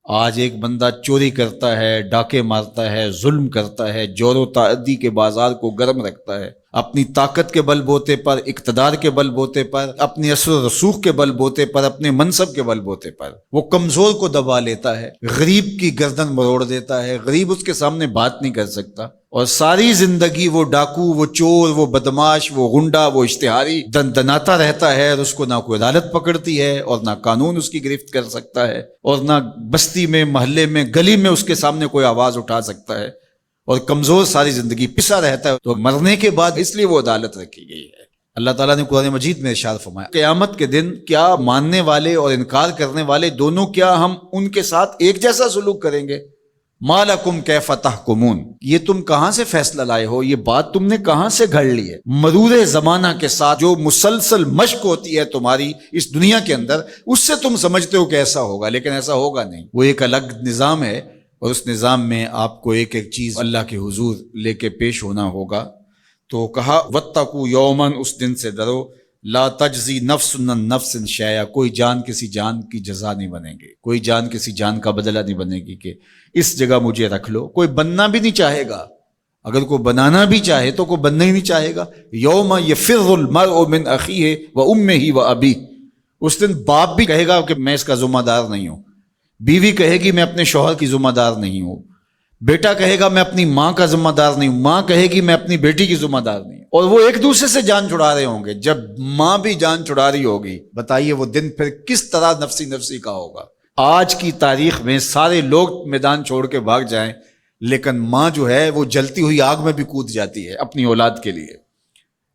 آج ایک بندہ چوری کرتا ہے، ڈاکے مارتا ہے، ظلم کرتا ہے، جور و تعدی کے بازار کو گرم رکھتا ہے، اپنی طاقت کے بل بوتے پر، اقتدار کے بل بوتے پر، اپنی اثر و رسوخ کے بل بوتے پر، اپنے منصب کے بل بوتے پر وہ کمزور کو دبا لیتا ہے، غریب کی گردن مروڑ دیتا ہے، غریب اس کے سامنے بات نہیں کر سکتا، اور ساری زندگی وہ ڈاکو، وہ چور، وہ بدماش، وہ غنڈا، وہ اشتہاری دندناتا رہتا ہے، اور اس کو نہ کوئی عدالت پکڑتی ہے اور نہ قانون اس کی گرفت کر سکتا ہے، اور نہ بستی میں، محلے میں، گلی میں اس کے سامنے کوئی آواز اٹھا سکتا ہے، اور کمزور ساری زندگی پسا رہتا ہے۔ تو مرنے کے بعد اس لیے وہ عدالت رکھی گئی ہے۔ اللہ تعالیٰ نے قرآن مجید میں ارشاد فرمایا قیامت کے دن کیا ماننے والے اور انکار کرنے والے دونوں، کیا ہم ان کے ساتھ ایک جیسا سلوک کریں گے؟ ما لکم کیف تحکمون، یہ تم کہاں سے فیصلہ لائے ہو؟ یہ بات تم نے کہاں سے گھڑ لی ہے؟ مرور زمانہ کے ساتھ جو مسلسل مشق ہوتی ہے تمہاری اس دنیا کے اندر، اس سے تم سمجھتے ہو کہ ایسا ہوگا، لیکن ایسا ہوگا نہیں۔ وہ ایک الگ نظام ہے، اور اس نظام میں آپ کو ایک ایک چیز اللہ کے حضور لے کے پیش ہونا ہوگا۔ تو کہا واتقوا یوماً، اس دن سے ڈرو، لا تجزی نفس عن نفس شیئا، کوئی جان کسی جان کی جزا نہیں بنے گی، کوئی جان کسی جان کا بدلہ نہیں بنے گی کہ اس جگہ مجھے رکھ لو۔ کوئی بننا بھی نہیں چاہے گا، اگر کوئی بنانا بھی چاہے تو کوئی بننا ہی نہیں چاہے گا۔ یوم یفر المرء من اخیہ وامہ وابیہ، اس دن باپ بھی کہے گا کہ میں اس کا ذمہ دار نہیں ہوں، بیوی کہے گی میں اپنے شوہر کی ذمہ دار نہیں ہوں، بیٹا کہے گا میں اپنی ماں کا ذمہ دار نہیں ہوں، ماں کہے گی میں اپنی بیٹی کی ذمہ دار نہیں ہوں، اور وہ ایک دوسرے سے جان چھڑا رہے ہوں گے۔ جب ماں بھی جان چھڑا رہی ہوگی، بتائیے وہ دن پھر کس طرح نفسی نفسی کا ہوگا۔ آج کی تاریخ میں سارے لوگ میدان چھوڑ کے بھاگ جائیں، لیکن ماں جو ہے وہ جلتی ہوئی آگ میں بھی کود جاتی ہے اپنی اولاد کے لیے،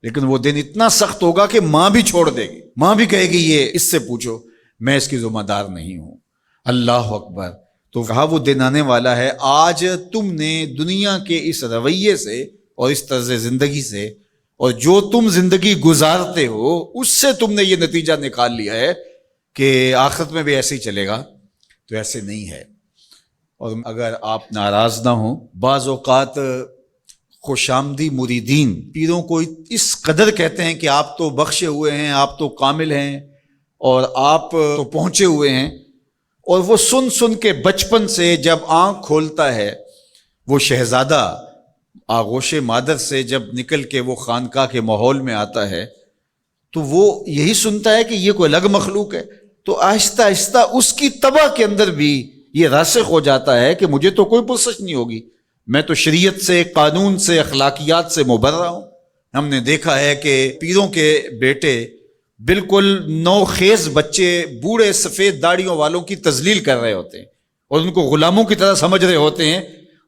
لیکن وہ دن اتنا سخت ہوگا کہ ماں بھی چھوڑ دے گی، ماں بھی کہے گی یہ اس سے پوچھو، میں اس کی ذمہ دار نہیں ہوں۔ اللہ اکبر۔ تو کہا وہ دن آنے والا ہے، آج تم نے دنیا کے اس رویے سے اور اس طرز زندگی سے، اور جو تم زندگی گزارتے ہو اس سے تم نے یہ نتیجہ نکال لیا ہے کہ آخرت میں بھی ایسے ہی چلے گا، تو ایسے نہیں ہے۔ اور اگر آپ ناراض نہ ہوں، بعض اوقات خوش آمدی مریدین پیروں کو اس قدر کہتے ہیں کہ آپ تو بخشے ہوئے ہیں، آپ تو کامل ہیں، اور آپ تو پہنچے ہوئے ہیں، اور وہ سن سن کے بچپن سے جب آنکھ کھولتا ہے وہ شہزادہ آغوش مادر سے جب نکل کے وہ خانقاہ کے ماحول میں آتا ہے تو وہ یہی سنتا ہے کہ یہ کوئی الگ مخلوق ہے، تو آہستہ آہستہ اس کی طبع کے اندر بھی یہ راسخ ہو جاتا ہے کہ مجھے تو کوئی پرسش نہیں ہوگی، میں تو شریعت سے، قانون سے، اخلاقیات سے مبرہ ہوں۔ ہم نے دیکھا ہے کہ پیروں کے بیٹے بالکل نوخیز بچے بوڑھے سفید داڑھیوں والوں کی تذلیل کر رہے ہوتے ہیں اور ان کو غلاموں کی طرح سمجھ رہے ہوتے ہیں،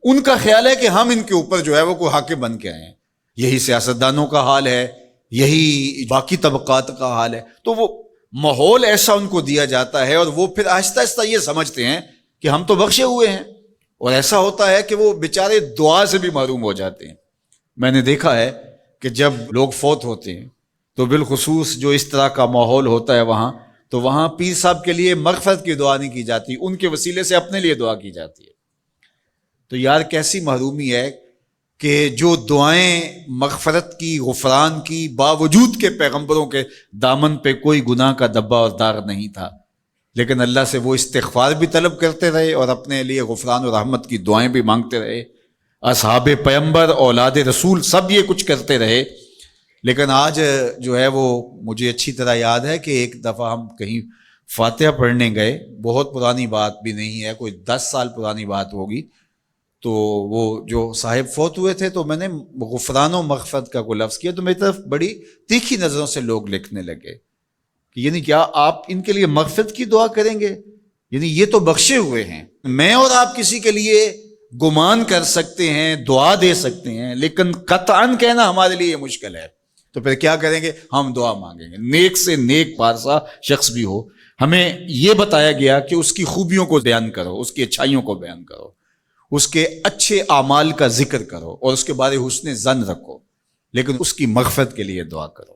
ان کا خیال ہے کہ ہم ان کے اوپر جو ہے وہ کوئی حاکم بن کے آئے ہیں۔ یہی سیاستدانوں کا حال ہے، یہی باقی طبقات کا حال ہے۔ تو وہ ماحول ایسا ان کو دیا جاتا ہے، اور وہ پھر آہستہ آہستہ یہ سمجھتے ہیں کہ ہم تو بخشے ہوئے ہیں، اور ایسا ہوتا ہے کہ وہ بیچارے دعا سے بھی محروم ہو جاتے ہیں۔ میں نے دیکھا ہے کہ جب لوگ فوت ہوتے ہیں تو بالخصوص جو اس طرح کا ماحول ہوتا ہے وہاں، تو وہاں پیر صاحب کے لیے مغفرت کی دعا نہیں کی جاتی، ان کے وسیلے سے اپنے لیے دعا کی جاتی ہے۔ تو یار کیسی محرومی ہے کہ جو دعائیں مغفرت کی، غفران کی، باوجود کے پیغمبروں کے دامن پہ کوئی گناہ کا دبا اور داغ نہیں تھا، لیکن اللہ سے وہ استغفار بھی طلب کرتے رہے اور اپنے لیے غفران و رحمت کی دعائیں بھی مانگتے رہے۔ اصحاب پیغمبر، اولاد رسول سب یہ کچھ کرتے رہے، لیکن آج جو ہے وہ مجھے اچھی طرح یاد ہے کہ ایک دفعہ ہم کہیں فاتحہ پڑھنے گئے، بہت پرانی بات بھی نہیں ہے، کوئی 10 سال پرانی بات ہوگی، تو وہ جو صاحب فوت ہوئے تھے تو میں نے غفران و مغفرت کا کوئی لفظ کیا تو میری طرف بڑی تیکھی نظروں سے لوگ لکھنے لگے کہ یعنی کیا آپ ان کے لیے مغفرت کی دعا کریں گے؟ یعنی یہ تو بخشے ہوئے ہیں، میں اور آپ کسی کے لیے گمان کر سکتے ہیں، دعا دے سکتے ہیں، لیکن قطعاً کہنا ہمارے لیے یہ مشکل ہے۔ تو پھر کیا کریں گے؟ ہم دعا مانگیں گے۔ نیک سے نیک پارسا شخص بھی ہو، ہمیں یہ بتایا گیا کہ اس کی خوبیوں کو بیان کرو، اس کی اچھائیوں کو بیان کرو، اس کے اچھے اعمال کا ذکر کرو، اور اس کے بارے حسن ظن رکھو، لیکن اس کی مغفرت کے لیے دعا کرو۔